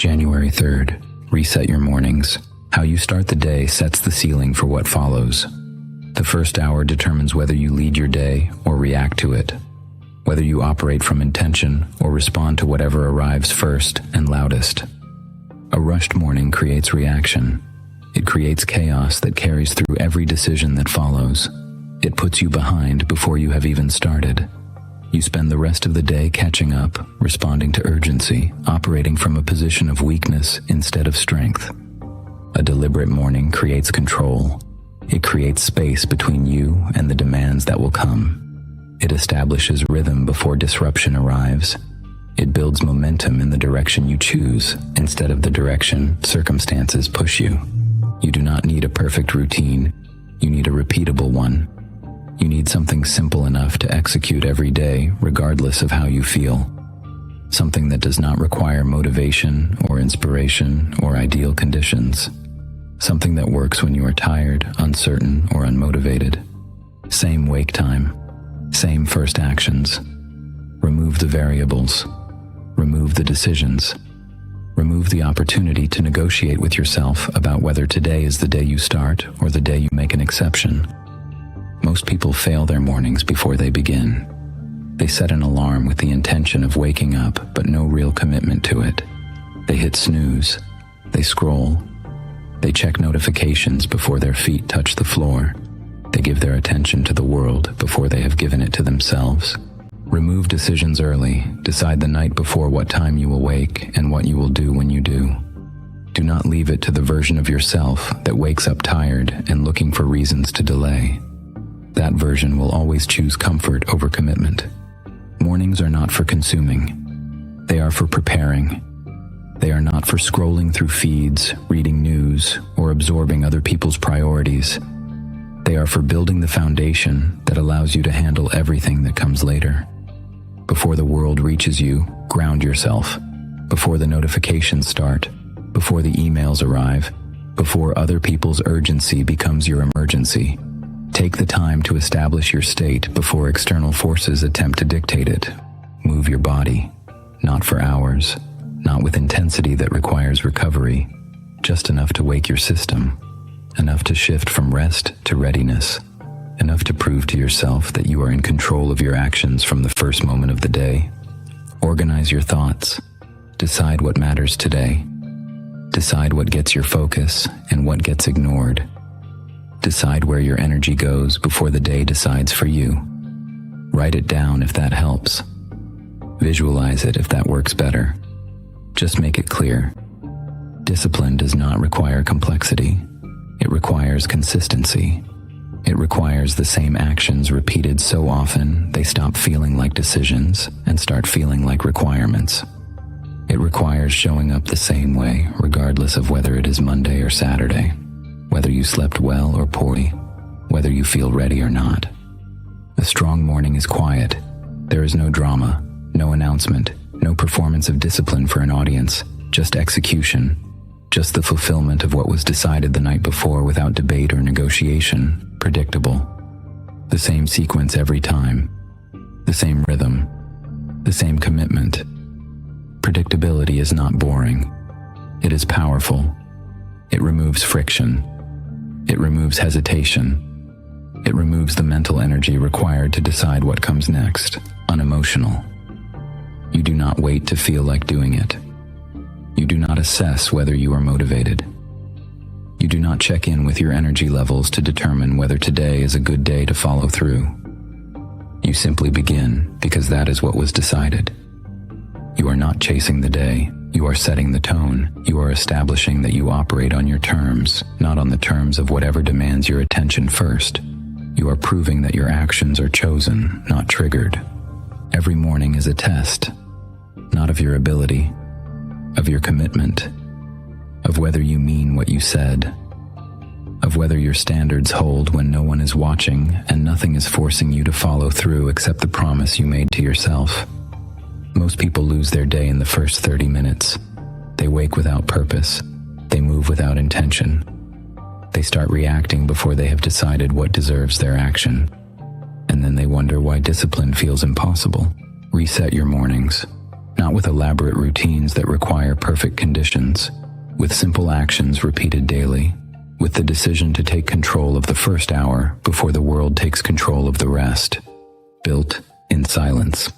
January 3rd. Reset your mornings. How you start the day sets the ceiling for what follows. The first hour determines whether you lead your day or react to it, whether you operate from intention or respond to whatever arrives first and loudest. A rushed morning creates reaction. It creates chaos that carries through every decision that follows. It puts you behind before you have even started. You spend the rest of the day catching up, responding to urgency, operating from a position of weakness instead of strength. A deliberate morning creates control. It creates space between you and the demands that will come. It establishes rhythm before disruption arrives. It builds momentum in the direction you choose instead of the direction circumstances push you. You do not need a perfect routine. You need a repeatable one. You need something simple enough to execute every day, regardless of how you feel. Something that does not require motivation or inspiration or ideal conditions. Something that works when you are tired, uncertain, or unmotivated. Same wake time. Same first actions. Remove the variables. Remove the decisions. Remove the opportunity to negotiate with yourself about whether today is the day you start or the day you make an exception. Most people fail their mornings before they begin. They set an alarm with the intention of waking up, but no real commitment to it. They hit snooze. They scroll. They check notifications before their feet touch the floor. They give their attention to the world before they have given it to themselves. Remove decisions early. Decide the night before what time you will wake and what you will do when you do. Do not leave it to the version of yourself that wakes up tired and looking for reasons to delay. That version will always choose comfort over commitment. Mornings are not for consuming. They are for preparing. They are not for scrolling through feeds, reading news, or absorbing other people's priorities. They are for building the foundation that allows you to handle everything that comes later. Before the world reaches you, ground yourself. Before the notifications start, before the emails arrive, before other people's urgency becomes your emergency. Take the time to establish your state before external forces attempt to dictate it. Move your body, not for hours, not with intensity that requires recovery, just enough to wake your system, enough to shift from rest to readiness, enough to prove to yourself that you are in control of your actions from the first moment of the day. Organize your thoughts. Decide what matters today. Decide what gets your focus and what gets ignored. Decide where your energy goes before the day decides for you. Write it down if that helps. Visualize it if that works better. Just make it clear. Discipline does not require complexity. It requires consistency. It requires the same actions repeated so often they stop feeling like decisions and start feeling like requirements. It requires showing up the same way regardless of whether it is Monday or Saturday. Whether you slept well or poorly, whether you feel ready or not. A strong morning is quiet. There is no drama, no announcement, no performance of discipline for an audience, just execution, just the fulfillment of what was decided the night before without debate or negotiation, predictable. The same sequence every time, the same rhythm, the same commitment. Predictability is not boring. It is powerful. It removes friction. It removes hesitation. It removes the mental energy required to decide what comes next. Unemotional. You do not wait to feel like doing it. You do not assess whether you are motivated. You do not check in with your energy levels to determine whether today is a good day to follow through. You simply begin because that is what was decided. You are not chasing the day. You are setting the tone. You are establishing that you operate on your terms, not on the terms of whatever demands your attention first. You are proving that your actions are chosen, not triggered. Every morning is a test, not of your ability, of your commitment, of whether you mean what you said, of whether your standards hold when no one is watching and nothing is forcing you to follow through except the promise you made to yourself. Most people lose their day in the first 30 minutes. They wake without purpose. They move without intention. They start reacting before they have decided what deserves their action. And then they wonder why discipline feels impossible. Reset your mornings. not with elaborate routines that require perfect conditions, with simple actions repeated daily, with the decision to take control of the first hour before the world takes control of the rest, built in silence.